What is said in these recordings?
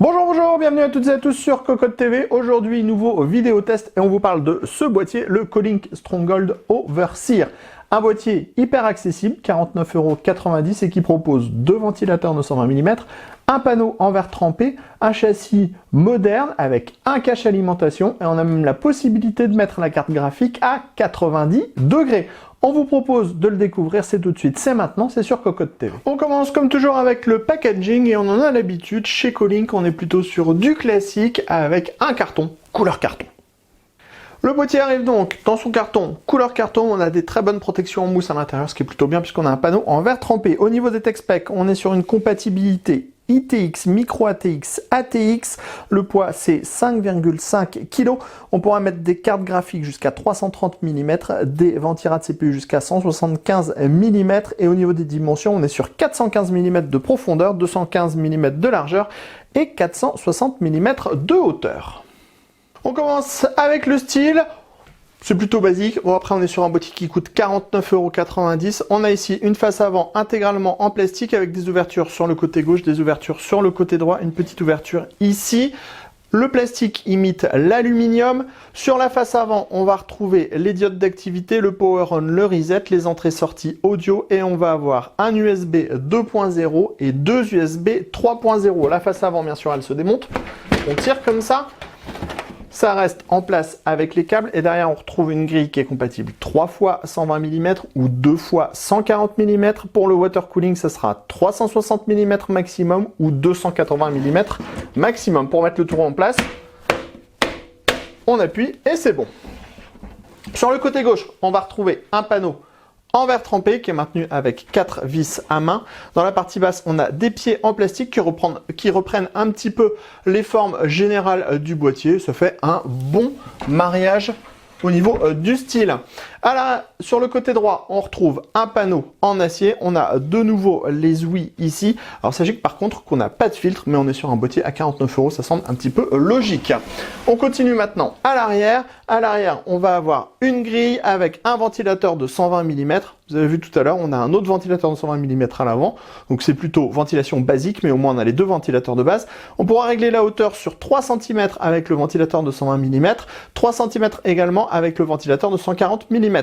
Bonjour, bonjour, bienvenue à toutes et à tous sur Cocotte TV. Aujourd'hui, nouveau vidéo test et on vous parle de ce boîtier, le Colink Stronghold Overseer. Un boîtier hyper accessible, 49,90 € et qui propose deux ventilateurs de 120 mm, un panneau en verre trempé, un châssis moderne avec un cache alimentation et on a même la possibilité de mettre la carte graphique à 90 degrés. On vous propose de le découvrir, c'est tout de suite, c'est maintenant, c'est sur Cocotte TV. On commence comme toujours avec le packaging et on en a l'habitude, chez Colink on est plutôt sur du classique avec un carton, couleur carton. Le boîtier arrive donc dans son carton, couleur carton, on a des très bonnes protections en mousse à l'intérieur, ce qui est plutôt bien puisqu'on a un panneau en verre trempé. Au niveau des tech specs, on est sur une compatibilité ITX, Micro ATX, ATX, le poids c'est 5,5 kg. On pourra mettre des cartes graphiques jusqu'à 330 mm, des ventirades CPU jusqu'à 175 mm et au niveau des dimensions, on est sur 415 mm de profondeur, 215 mm de largeur et 460 mm de hauteur. On commence avec le style. C'est plutôt basique. Bon, après, on est sur un boîtier qui coûte 49,90 €. On a ici une face avant intégralement en plastique avec des ouvertures sur le côté gauche, des ouvertures sur le côté droit, une petite ouverture ici. Le plastique imite l'aluminium. Sur la face avant, on va retrouver les diodes d'activité, le power on, le reset, les entrées-sorties audio et on va avoir un USB 2.0 et deux USB 3.0. La face avant, bien sûr, elle se démonte. On tire comme ça. Ça reste en place avec les câbles et derrière on retrouve une grille qui est compatible 3 fois 120 mm ou 2 fois 140 mm. Pour le water cooling, ça sera 360 mm maximum ou 280 mm maximum. Pour mettre le tour en place, on appuie et c'est bon. Sur le côté gauche, on va retrouver un panneau en verre trempé qui est maintenu avec 4 vis à main. Dans la partie basse, on a des pieds en plastique qui reprennent un petit peu les formes générales du boîtier. Ça fait un bon mariage au niveau du style. Sur le côté droit, on retrouve un panneau en acier. On a de nouveau les ouïes ici. Alors sachez que par contre qu'on n'a pas de filtre, mais on est sur un boîtier à 49 €. Ça semble un petit peu logique. On continue maintenant à l'arrière. À l'arrière, on va avoir une grille avec un ventilateur de 120 mm. Vous avez vu tout à l'heure, on a un autre ventilateur de 120 mm à l'avant. Donc c'est plutôt ventilation basique, mais au moins on a les deux ventilateurs de base. On pourra régler la hauteur sur 3 cm avec le ventilateur de 120 mm, 3 cm également avec le ventilateur de 140 mm.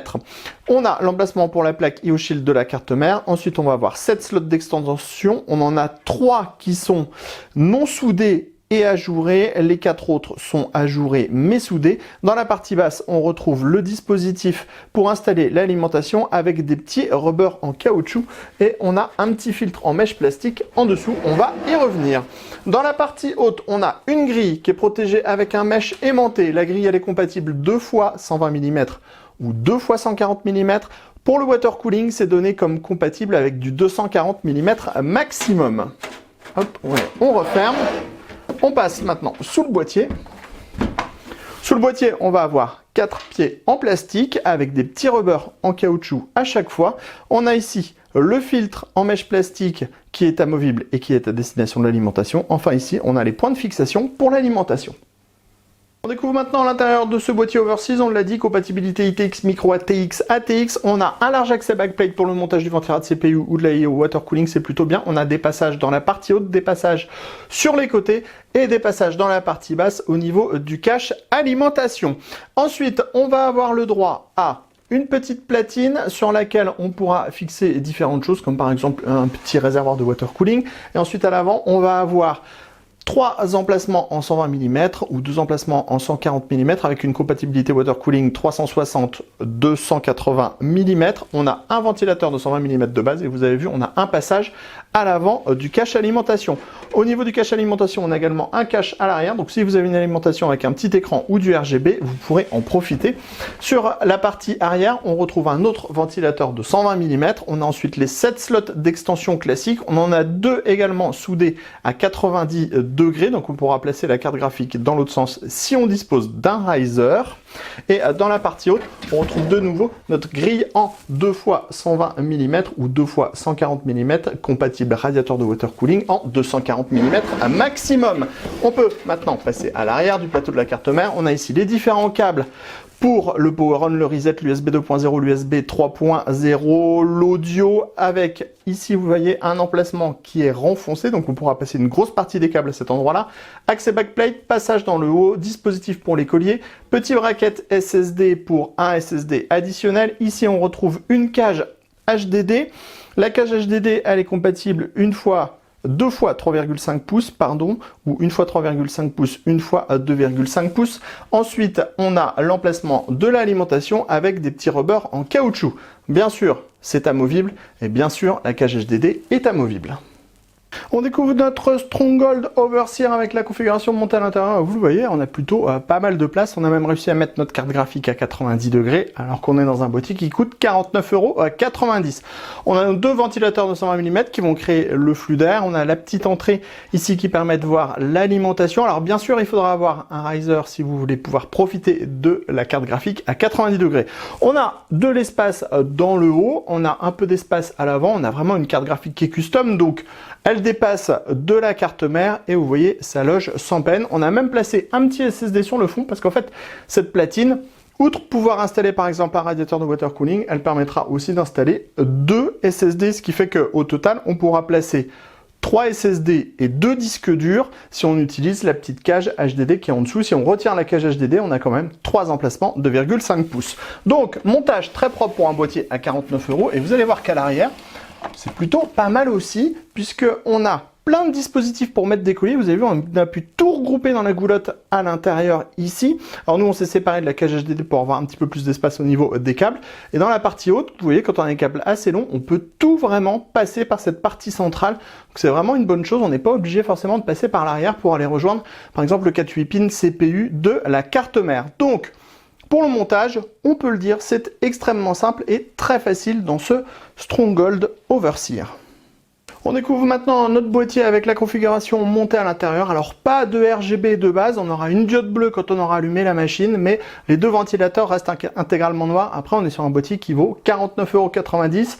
On a l'emplacement pour la plaque IO-Shield de la carte mère. Ensuite, on va avoir 7 slots d'extension. On en a 3 qui sont non soudés et ajourés. Les 4 autres sont ajourés mais soudés. Dans la partie basse, on retrouve le dispositif pour installer l'alimentation avec des petits rubbers en caoutchouc et on a un petit filtre en mèche plastique en dessous. On va y revenir. Dans la partie haute, on a une grille qui est protégée avec un mèche aimanté. La grille, elle est compatible 2 fois 120 mm ou 2 fois 140 mm. Pour le water cooling, c'est donné comme compatible avec du 240 mm maximum. Hop, ouais, on referme. On passe maintenant sous le boîtier. Sous le boîtier, on va avoir 4 pieds en plastique avec des petits rubbers en caoutchouc à chaque fois. On a ici le filtre en mèche plastique qui est amovible et qui est à destination de l'alimentation. Enfin ici, on a les points de fixation pour l'alimentation. On découvre maintenant l'intérieur de ce boîtier Overseer, on l'a dit, compatibilité ITX, Micro ATX, ATX. On a un large accès backplate pour le montage du ventilate CPU ou de la IO water cooling, c'est plutôt bien. On a des passages dans la partie haute, des passages sur les côtés et des passages dans la partie basse au niveau du cache alimentation. Ensuite, on va avoir le droit à une petite platine sur laquelle on pourra fixer différentes choses, comme par exemple un petit réservoir de water cooling. Et ensuite, à l'avant, on va avoir 3 emplacements en 120 mm ou 2 emplacements en 140 mm avec une compatibilité water cooling 360-280 mm. On a un ventilateur de 120 mm de base et vous avez vu, on a un passage à l'avant du cache alimentation. Au niveau du cache alimentation, on a également un cache à l'arrière. Donc si vous avez une alimentation avec un petit écran ou du RGB, vous pourrez en profiter. Sur la partie arrière, on retrouve un autre ventilateur de 120 mm. On a ensuite les 7 slots d'extension classiques. On en a 2 également soudés à 90 degrés, donc on pourra placer la carte graphique dans l'autre sens si on dispose d'un riser. Et dans la partie haute, on retrouve de nouveau notre grille en 2 fois 120 mm ou 2 fois 140 mm, compatible radiateur de water cooling en 240 mm maximum. On peut maintenant passer à l'arrière du plateau de la carte mère. On a ici les différents câbles pour le power on, le reset, l'USB 2.0, l'USB 3.0, l'audio avec ici vous voyez un emplacement qui est renfoncé, donc on pourra passer une grosse partie des câbles à cet endroit-là. Accès backplate, passage dans le haut, dispositif pour les colliers, petit bracket SSD pour un SSD additionnel. Ici on retrouve une cage HDD. La cage HDD elle est compatible deux fois 3,5 pouces, pardon, ou une fois 3,5 pouces, une fois 2,5 pouces. Ensuite, on a l'emplacement de l'alimentation avec des petits rubbers en caoutchouc. Bien sûr, c'est amovible, et bien sûr, la cage HDD est amovible. On découvre notre Stronghold Overseer avec la configuration montée à l'intérieur. Vous le voyez, on a plutôt pas mal de place. On a même réussi à mettre notre carte graphique à 90 degrés, alors qu'on est dans un boîtier qui coûte 49,90 €. On a nos deux ventilateurs de 120 mm qui vont créer le flux d'air. On a la petite entrée ici qui permet de voir l'alimentation. Alors bien sûr, il faudra avoir un riser si vous voulez pouvoir profiter de la carte graphique à 90 degrés. On a de l'espace dans le haut. On a un peu d'espace à l'avant. On a vraiment une carte graphique qui est custom, donc elle dépasse de la carte mère et vous voyez, ça loge sans peine. On a même placé un petit SSD sur le fond parce qu'en fait, cette platine, outre pouvoir installer par exemple un radiateur de water cooling, elle permettra aussi d'installer deux SSD, ce qui fait qu'au total, on pourra placer 3 SSD et 2 disques durs si on utilise la petite cage HDD qui est en dessous. Si on retire la cage HDD, on a quand même 3 emplacements de 2,5 pouces. Donc, montage très propre pour un boîtier à 49 € et vous allez voir qu'à l'arrière, c'est plutôt pas mal aussi, puisqu'on a plein de dispositifs pour mettre des colliers. Vous avez vu, on a pu tout regrouper dans la goulotte à l'intérieur ici. Alors nous, on s'est séparé de la cage HDD pour avoir un petit peu plus d'espace au niveau des câbles. Et dans la partie haute, vous voyez, quand on a des câbles assez longs, on peut tout vraiment passer par cette partie centrale. Donc c'est vraiment une bonne chose. On n'est pas obligé forcément de passer par l'arrière pour aller rejoindre, par exemple, le 4/8 pin CPU de la carte mère. Donc, pour le montage, on peut le dire, c'est extrêmement simple et très facile dans ce Stronghold Overseer. On découvre maintenant notre boîtier avec la configuration montée à l'intérieur. Alors pas de RGB de base, on aura une diode bleue quand on aura allumé la machine, mais les deux ventilateurs restent intégralement noirs. Après on est sur un boîtier qui vaut 49,90 €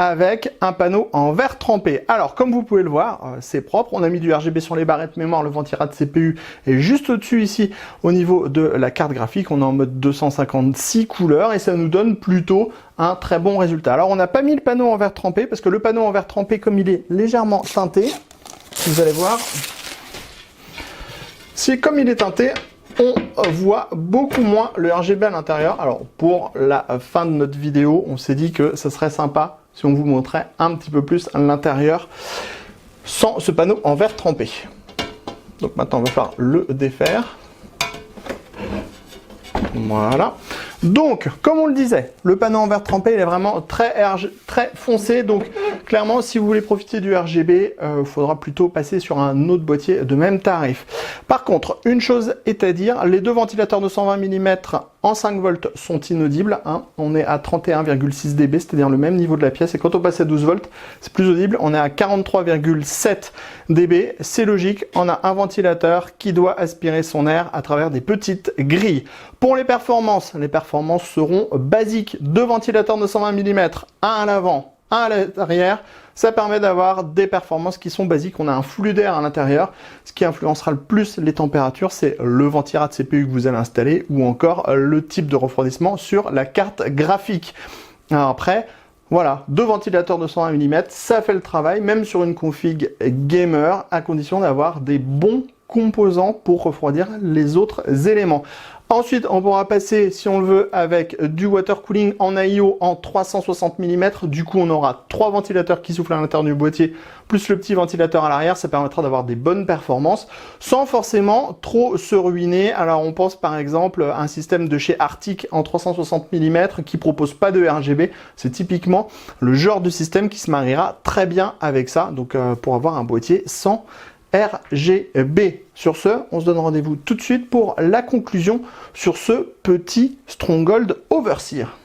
avec un panneau en verre trempé. Alors comme vous pouvez le voir, c'est propre, on a mis du RGB sur les barrettes mémoire, le ventirail CPU est juste au-dessus ici au niveau de la carte graphique, on est en mode 256 couleurs et ça nous donne plutôt un très bon résultat. Alors on n'a pas mis le panneau en verre trempé parce que le panneau en verre trempé, comme il est légèrement teinté, vous allez voir, comme il est teinté, on voit beaucoup moins le RGB à l'intérieur. Alors pour la fin de notre vidéo, on s'est dit que ça serait sympa si on vous montrait un petit peu plus à l'intérieur sans ce panneau en verre trempé. Donc maintenant on va falloir le défaire. Voilà. Donc, comme on le disait, le panneau en verre trempé, il est vraiment très foncé. Donc, clairement, si vous voulez profiter du RGB, il faudra plutôt passer sur un autre boîtier de même tarif. Par contre, une chose est à dire, les deux ventilateurs de 120 mm en 5 volts sont inaudibles. Hein. On est à 31,6 dB, c'est-à-dire le même niveau de la pièce. Et quand on passe à 12 volts, c'est plus audible. On est à 43,7 dB. C'est logique, on a un ventilateur qui doit aspirer son air à travers des petites grilles. Pour les performances seront basiques. Deux ventilateurs de 120 mm, un à l'avant, un à l'arrière. Ça permet d'avoir des performances qui sont basiques. On a un flux d'air à l'intérieur. Ce qui influencera le plus les températures, c'est le ventirail de CPU que vous allez installer ou encore le type de refroidissement sur la carte graphique. Alors après, voilà, deux ventilateurs de 120 mm, ça fait le travail, même sur une config gamer, à condition d'avoir des bons composants pour refroidir les autres éléments. Ensuite, on pourra passer, si on le veut, avec du water cooling en AIO en 360 mm. Du coup, on aura 3 ventilateurs qui soufflent à l'intérieur du boîtier, plus le petit ventilateur à l'arrière. Ça permettra d'avoir des bonnes performances, sans forcément trop se ruiner. Alors, on pense par exemple à un système de chez Arctic en 360 mm qui propose pas de RGB. C'est typiquement le genre de système qui se mariera très bien avec ça. Donc, pour avoir un boîtier sans RGB. Sur ce, on se donne rendez-vous tout de suite pour la conclusion sur ce petit Stronghold Overseer.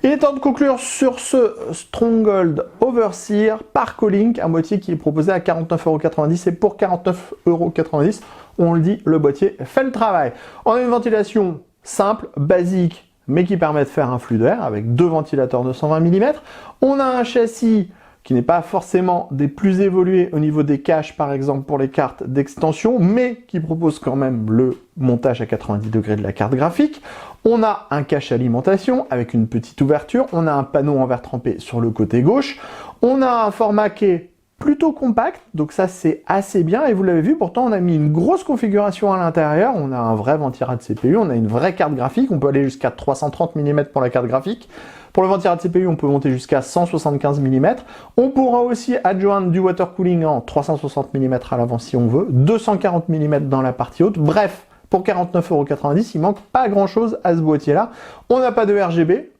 Il est temps de conclure sur ce Stronghold Overseer par Colink, un boîtier qui est proposé à 49,90 € et pour 49,90 €, on le dit, le boîtier fait le travail. On a une ventilation simple, basique, mais qui permet de faire un flux d'air avec deux ventilateurs de 120 mm. On a un châssis qui n'est pas forcément des plus évolués au niveau des caches, par exemple pour les cartes d'extension, mais qui propose quand même le montage à 90 degrés de la carte graphique. On a un cache alimentation avec une petite ouverture, on a un panneau en verre trempé sur le côté gauche, on a un format qui est plutôt compact, donc ça c'est assez bien, et vous l'avez vu, pourtant on a mis une grosse configuration à l'intérieur, on a un vrai ventirad CPU, on a une vraie carte graphique, on peut aller jusqu'à 330 mm pour la carte graphique. Pour le ventirad CPU, on peut monter jusqu'à 175 mm. On pourra aussi adjoindre du water cooling en 360 mm à l'avant si on veut, 240 mm dans la partie haute. Bref, pour 49,90 €, il manque pas grand chose à ce boîtier-là. On n'a pas de RGB,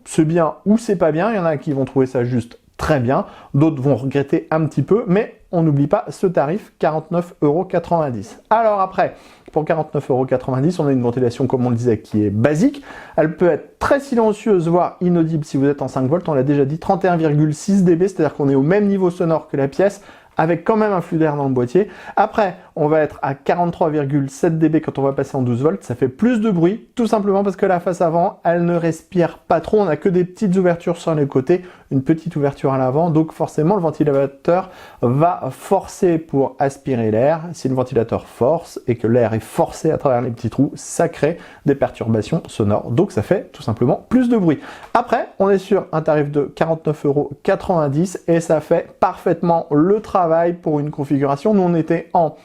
c'est bien ou c'est pas bien, il y en a qui vont trouver ça juste très bien, d'autres vont regretter un petit peu, mais on n'oublie pas ce tarif, 49,90 €. Alors après, pour 49,90 €, on a une ventilation, comme on le disait, qui est basique. Elle peut être très silencieuse, voire inaudible si vous êtes en 5 volts. On l'a déjà dit, 31,6 dB, c'est-à-dire qu'on est au même niveau sonore que la pièce, avec quand même un flux d'air dans le boîtier. Après, on va être à 43,7 dB quand on va passer en 12 volts. Ça fait plus de bruit, tout simplement parce que la face avant, elle ne respire pas trop. On n'a que des petites ouvertures sur les côtés, une petite ouverture à l'avant. Donc forcément, le ventilateur va forcer pour aspirer l'air. Si le ventilateur force et que l'air est forcé à travers les petits trous, ça crée des perturbations sonores. Donc ça fait tout simplement plus de bruit. Après, on est sur un tarif de 49,90 € et ça fait parfaitement le travail pour une configuration. Nous, on était en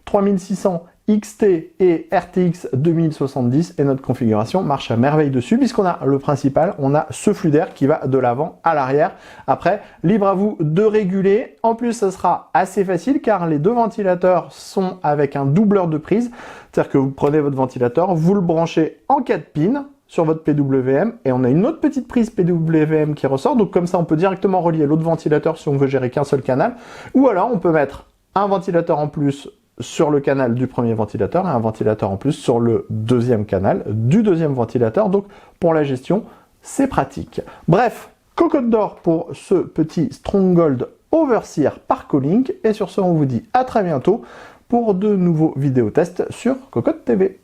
3600 XT et RTX 2070 et notre configuration marche à merveille dessus puisqu'on a le principal, on a ce flux d'air qui va de l'avant à l'arrière. Après, libre à vous de réguler. En plus, ça sera assez facile car les deux ventilateurs sont avec un doubleur de prise. C'est-à-dire que vous prenez votre ventilateur, vous le branchez en 4 pins sur votre PWM et on a une autre petite prise PWM qui ressort. Donc comme ça, on peut directement relier l'autre ventilateur si on veut gérer qu'un seul canal. Ou alors, on peut mettre un ventilateur en plus sur le canal du premier ventilateur et un ventilateur en plus sur le deuxième canal du deuxième ventilateur. Donc pour la gestion, c'est pratique. Bref, cocotte d'or pour ce petit Stronghold Overseer par Colink. Et sur ce, on vous dit à très bientôt pour de nouveaux vidéos tests sur Cocotte TV.